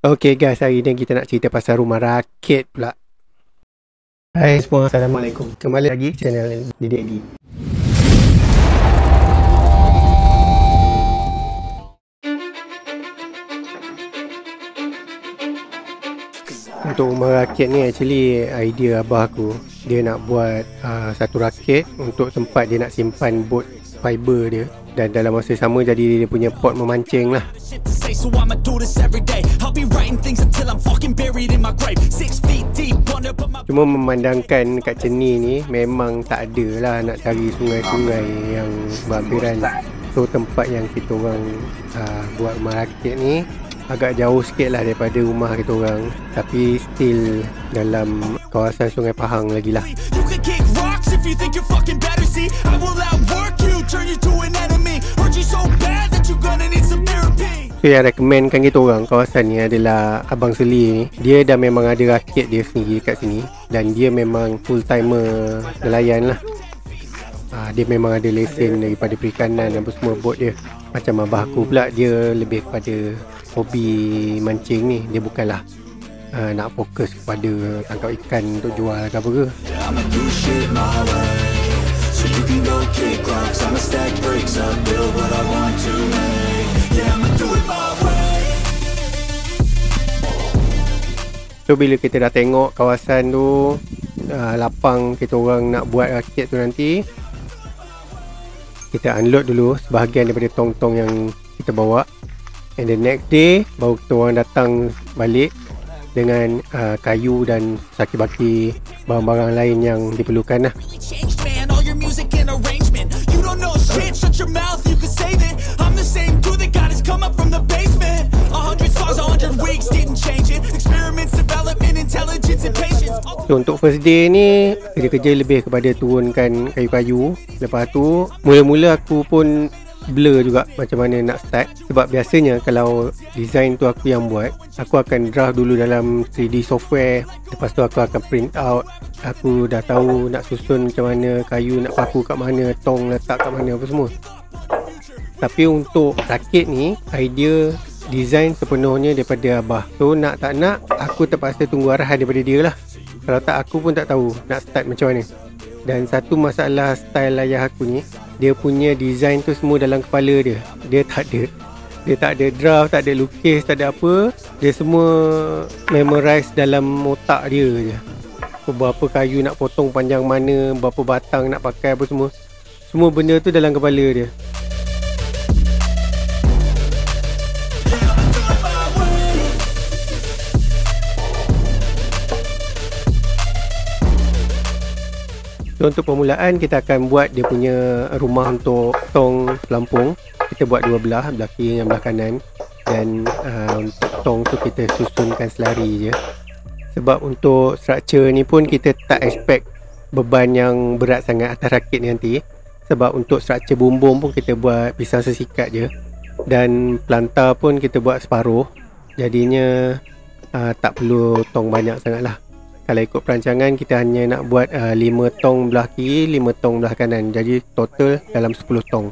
Okay guys, hari ni kita nak cerita pasal rumah rakit pula. Hai semua, Assalamualaikum. Kembali lagi channel Didi Edi. Untuk rumah rakit ni actually idea abah aku. Dia nak buat satu rakit untuk tempat dia nak simpan bot fiber dia. Dan dalam masa sama jadi dia punya pot memancing lah. Cuma memandangkan kat Ceni ni memang tak ada lah nak cari sungai-sungai yang berhampiran. So tempat yang kita orang buat rumah rakit ni agak jauh sikit lah daripada rumah kita orang, tapi still dalam kawasan Sungai Pahang lagi lah. So yang recommendkan kita orang kawasan ni adalah Abang Seli ni. Dia dah memang ada rakit dia sendiri kat sini dan dia memang full timer nelayan lah. Dia memang ada lesen daripada perikanan dan semua bot dia. Macam abah aku pula, dia lebih kepada hobi mancing ni. Dia bukanlah nak fokus kepada tangkap ikan untuk jual ke apa ke. So bila kita dah tengok kawasan tu, lapang kita orang nak buat rakit tu nanti, kita unload dulu sebahagian daripada tong-tong yang kita bawa. And the next day baru kita orang datang balik dengan kayu dan saki-baki barang-barang lain yang diperlukan lah. So untuk first day ni kerja-kerja lebih kepada turunkan kayu-kayu. Lepas tu mula-mula aku pun blur juga macam mana nak start. Sebab biasanya kalau design tu aku yang buat, aku akan draft dulu dalam 3D software. Lepas tu aku akan print out. Aku dah tahu nak susun macam mana, kayu nak paku kat mana, tong letak kat mana, apa semua. Tapi untuk rakit ni, idea design sepenuhnya daripada abah. So nak tak nak, aku terpaksa tunggu arahan daripada dia lah. Kalau tak, aku pun tak tahu nak start macam mana. Dan satu masalah style ayah aku ni, dia punya design tu semua dalam kepala dia. Dia tak ada draft, tak ada lukis, tak ada apa. Dia semua memorize dalam otak dia je. Berapa kayu nak potong panjang mana, berapa batang nak pakai, apa semua. Semua benda tu dalam kepala dia. So untuk permulaan kita akan buat dia punya rumah untuk tong pelampung. Kita buat dua belah kiri dan belah kanan. Dan untuk tong tu kita susunkan selari je. Sebab untuk structure ni pun kita tak expect beban yang berat sangat atas rakit ni nanti. Sebab untuk structure bumbung pun kita buat pisang sesikat je. Dan pelantar pun kita buat separuh. Jadinya tak perlu tong banyak sangat lah. Kalau ikut perancangan kita hanya nak buat 5 tong belah kiri, 5 tong belah kanan. Jadi total dalam 10 tong.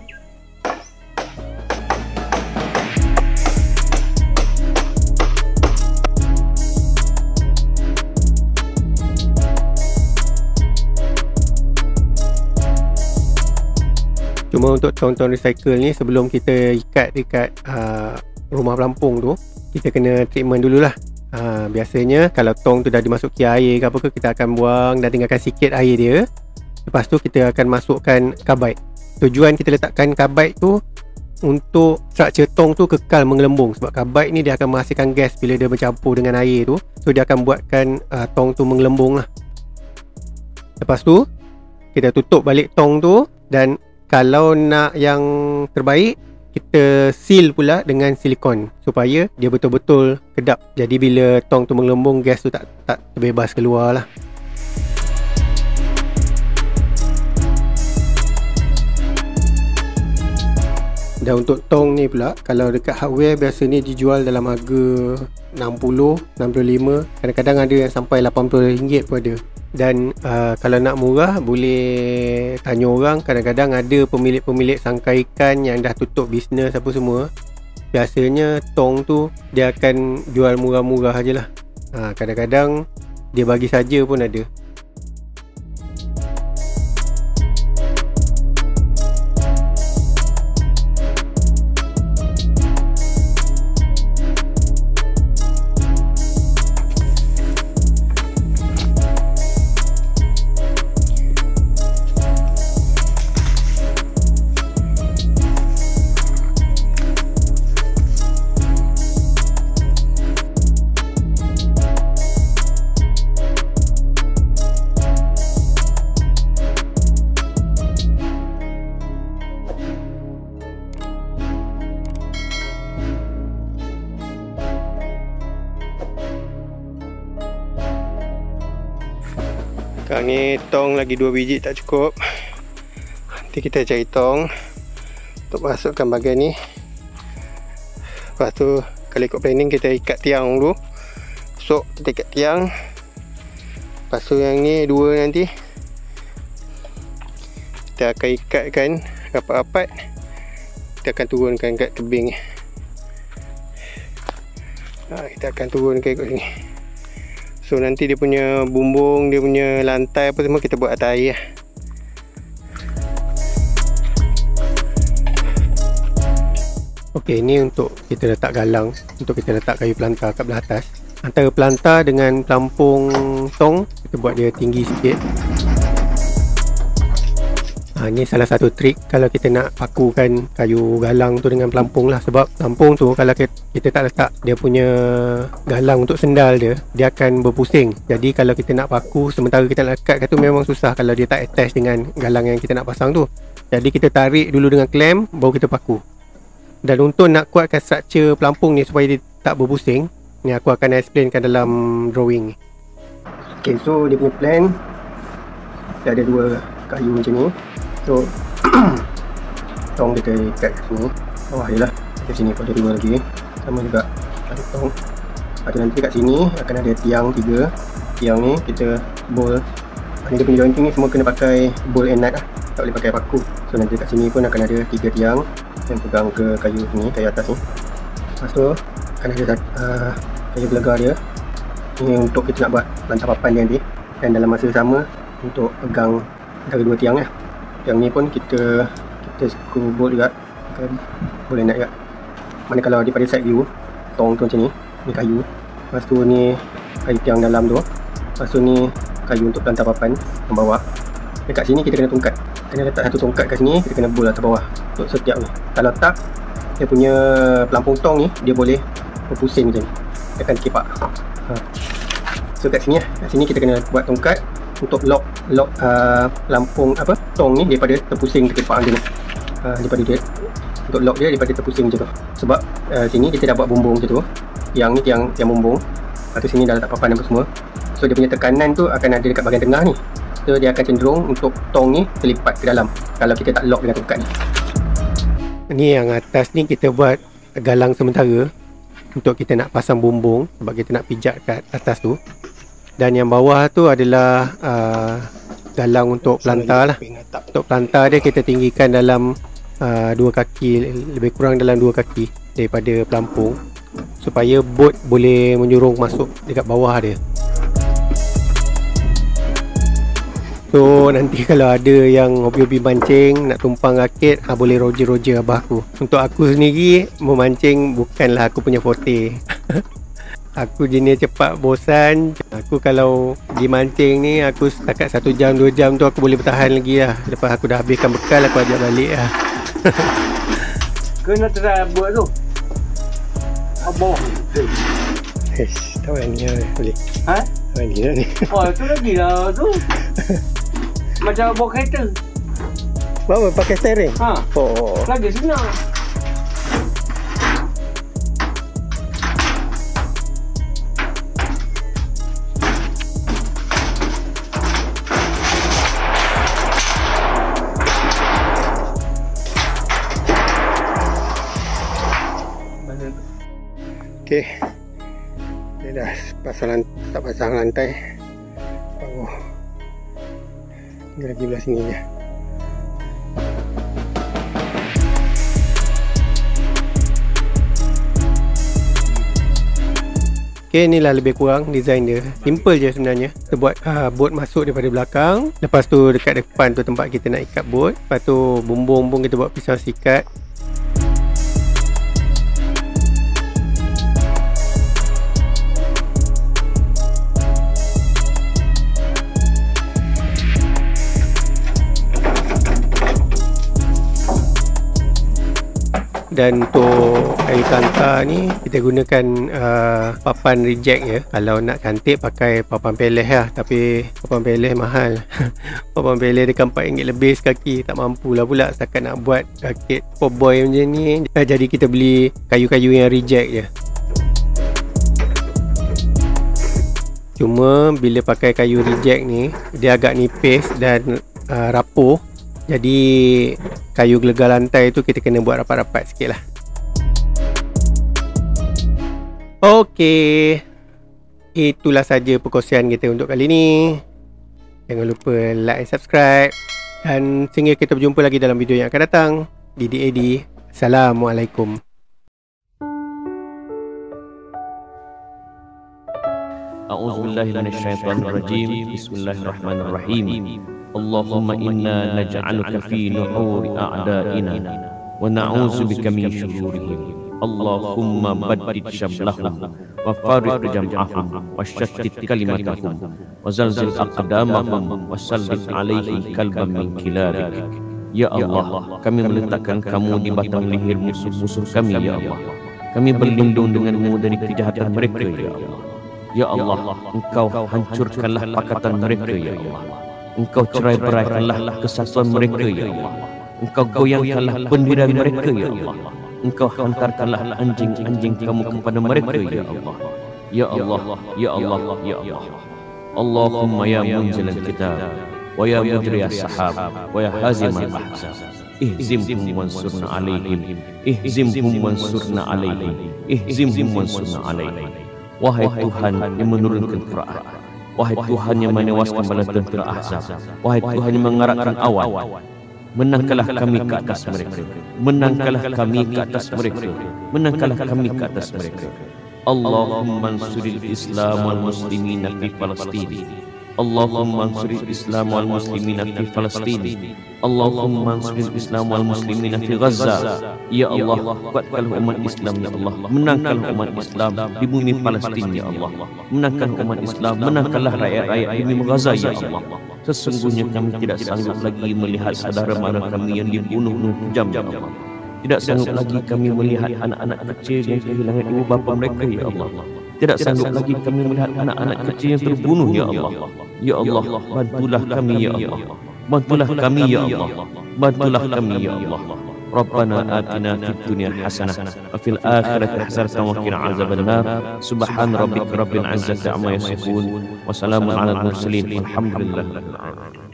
Cuma untuk tong-tong recycle ni, sebelum kita ikat dekat rumah pelampung tu, kita kena treatment dululah. Biasanya kalau tong tu dah dimasuki air ke apa ke, kita akan buang dan tinggalkan sikit air dia. Lepas tu kita akan masukkan karbide. Tujuan kita letakkan karbide tu untuk structure tong tu kekal menggelembung. Sebab karbide ni dia akan menghasilkan gas bila dia bercampur dengan air tu. So dia akan buatkan tong tu menggelembung lah. Lepas tu kita tutup balik tong tu. Dan kalau nak yang terbaik, kita seal pula dengan silikon supaya dia betul-betul kedap. Jadi bila tong tu menggelembung, gas tu tak terbebas keluar lah. Dan untuk tong ni pula, kalau dekat hardware biasa ni dijual dalam harga 60, 65, kadang-kadang ada yang sampai RM80 pun ada. Dan kalau nak murah boleh tanya orang. Kadang-kadang ada pemilik-pemilik sangkar ikan yang dah tutup bisnes apa semua, biasanya tong tu dia akan jual murah-murah je lah. Kadang-kadang dia bagi saja pun ada. Sekarang ni tong lagi 2 biji tak cukup. Nanti kita cari tong untuk masukkan bahagian ni. Lepas tu kalau ikut planning kita ikat tiang dulu. Besok kita ikat tiang. Lepas tu yang ni 2 nanti kita akan ikatkan rapat-rapat. Kita akan turunkan kat tebing. Kita akan turunkan ikut sini. So nanti dia punya bumbung, dia punya lantai apa semua kita buat atas air lah. Okey, ni untuk kita letak galang, untuk kita letak kayu pelantar kat belah atas. Antara pelantar dengan pelampung tong, kita buat dia tinggi sikit. Ni salah satu trik kalau kita nak pakukan kayu galang tu dengan pelampung lah. Sebab pelampung tu kalau kita tak letak dia punya galang untuk sendal dia, dia akan berpusing. Jadi kalau kita nak paku, sementara kita nak lekat tu memang susah kalau dia tak attach dengan galang yang kita nak pasang tu. Jadi kita tarik dulu dengan klem, baru kita paku. Dan untuk nak kuatkan struktur pelampung ni supaya dia tak berpusing, ni aku akan explainkan dalam drawing ni. Okay, so dia punya plan, dia ada 2 kayu macam ni. So tong kita ikat kat sini, bawah je lah. Kat sini pun ada 2 lagi, sama juga ada tong. Lepas tu nanti kat sini akan ada tiang 3. Tiang ni kita bolt, ni dia punya jointing ni semua kena pakai bolt and nut lah, tak boleh pakai paku. So nanti kat sini pun akan ada 3 tiang yang pegang ke kayu ni, kayu atas ni. Lepas tu akan ada kayu gelegar dia. Ni untuk kita nak buat lantai papan dia nanti. Dan dalam masa sama untuk pegang antara 2 tiang lah. Yang ni pun kita screw bolt juga, boleh nak juga. Mana kalau daripada side view, tong tu macam ni, ni kayu. Lepas tu ni kayu tiang dalam tu. Lepas tu ni kayu untuk pelantar papan yang bawah. Dekat sini kita kena tongkat, kena letak satu tongkat kat sini, kita kena bolt atas bawah untuk setiap ni. Kalau tak, dia punya pelampung tong ni dia boleh berpusing macam ni, dia akan kepak. So kat sini lah, kat sini kita kena buat tongkat untuk lock pelampung tong ni daripada terpusing terkepak dia ni. Daripada dia, untuk lock dia daripada terpusing macam tu. Sebab sini kita dah buat bumbung macam tu. Yang ni tiang bumbung. Lepas tu sini dah letak papan apa semua. So dia punya tekanan tu akan ada dekat bahagian tengah ni. So dia akan cenderung untuk tong ni terlipat ke dalam kalau kita tak lock dengan tongkat ni. Ni yang atas ni kita buat galang sementara untuk kita nak pasang bumbung, sebab kita nak pijak kat atas tu. Dan yang bawah tu adalah galang untuk pelantar lah. Untuk pelantar dia kita tinggikan dalam 2 kaki, lebih kurang dalam 2 kaki daripada pelampung, supaya bot boleh menyurung masuk dekat bawah dia. So nanti kalau ada yang hobi-hobi mancing, nak tumpang rakit, boleh roger abah aku. Untuk aku sendiri, memancing bukanlah aku punya forte. Aku jenis cepat bosan. Aku kalau pergi mancing ni, aku setakat 1 jam 2 jam tu aku boleh bertahan lagi lah. Lepas aku dah habiskan bekal, aku ajak balik lah. Kena try buat tu. Abang. Tahu yang ni lah boleh. Tahu yang ni lah ni. Oh tu lagi lah tu. Macam bawa kereta. Bawa pakai steering? Oh. Lagi senang. Okey, dia dah pasang lantai, baru tinggal lagi belah sini je. Okay, inilah lebih kurang design dia. Simple je sebenarnya. Kita buat bot masuk daripada belakang. Lepas tu dekat depan tu tempat kita nak ikat bot. Lepas tu bumbung-bumbung kita buat pisau sikat. Dan untuk kayu tangka ni kita gunakan papan reject ya. Kalau nak cantik pakai papan peleh lah, tapi papan peleh mahal. Papan peleh dekat RM4 lebih sekaki, tak mampu lah pula setakat nak buat rakit cowboy macam ni. Jadi kita beli kayu-kayu yang reject je. Cuma bila pakai kayu reject ni, dia agak nipis dan rapuh. Jadi kayu gelegar lantai tu kita kena buat rapat-rapat sikit lah. Okey, itulah saja perkongsian kita untuk kali ni. Jangan lupa like and subscribe. Dan sehingga kita berjumpa lagi dalam video yang akan datang. Didi Edi. Assalamualaikum. A'udzubillahi minasyaitonirrajim. Bismillahirrahmanirrahim. Allahumma inna naj'aluka fi nuhuri a'da'ina wa na'udzubika min syururihim. Allahumma baddid shamlahum wa farriq jam'ahum wa shattit kalimatahum wa zalzil aqdamahum wa sallit alaihim kalban min kilarik. Ya Allah, kami meletakkan kamu di batang leher musuh-musuh kami ya Allah. Kami berlindung denganmu dari kejahatan mereka ya Allah. Ya Allah, Engkau hancurkanlah pakatan mereka ya Allah. Engkau cerai-beraikanlah kesatuan mereka ya Allah. Engkau goyangkanlah pendirian mereka ya Allah. Engkau hantarkanlah anjing-anjing kamu kepada mereka ya Allah. Ya Allah, ya Allah, ya Allah. Allahumma ya munzilal kitab wa ya mujriyas sahab wa ya hazimal ahzab, ihzimhum wansurna alaihim, ihzimhum wansurna alaihim, ihzimhum wansurna alaihim. Wahai Tuhan yang menurunkan Quran, wahai Tuhan yang menewaskan bala tentera Ahzab, wahai Tuhan yang mengarakkan awan, menangkanlah kami ke atas mereka, menangkanlah kami ke atas mereka, menangkanlah kami ke atas mereka. Allahumma ansuril Islam wal muslimin fi Palestin. Allahumma ansuril Islam wal muslimin fi Palestin. Allahumma ansuril Islam wal muslimin fi Gaza. Ya Allah, kuatkanlah umat Islam ya Allah. Menangkanlah umat Islam di bumi Palestin ya Allah. Menangkan umat Islam, menangkanlah rakyat-rakyat di bumi Gaza ya Allah. Sesungguhnya kami tidak sanggup lagi melihat saudara mara kami yang dibunuh dengan kejam ya Allah. Tidak sanggup lagi kami melihat anak-anak kecil yang kehilangan ibu bapa mereka ya Allah. Tidak sanggup lagi kami melihat anak-anak kecil yang terbunuh ya Allah. Ya Allah, bantulah kami ya Allah. Bantulah kami ya Allah. Bantulah kami ya Allah. Rabbana atina fid dunya hasanah wa fil akhirati hasanah wa qina azabannar. Subhan rabbika rabbil izzati amma yasifun wa salamun alal mursalin walhamdulillahi rabbil alamin.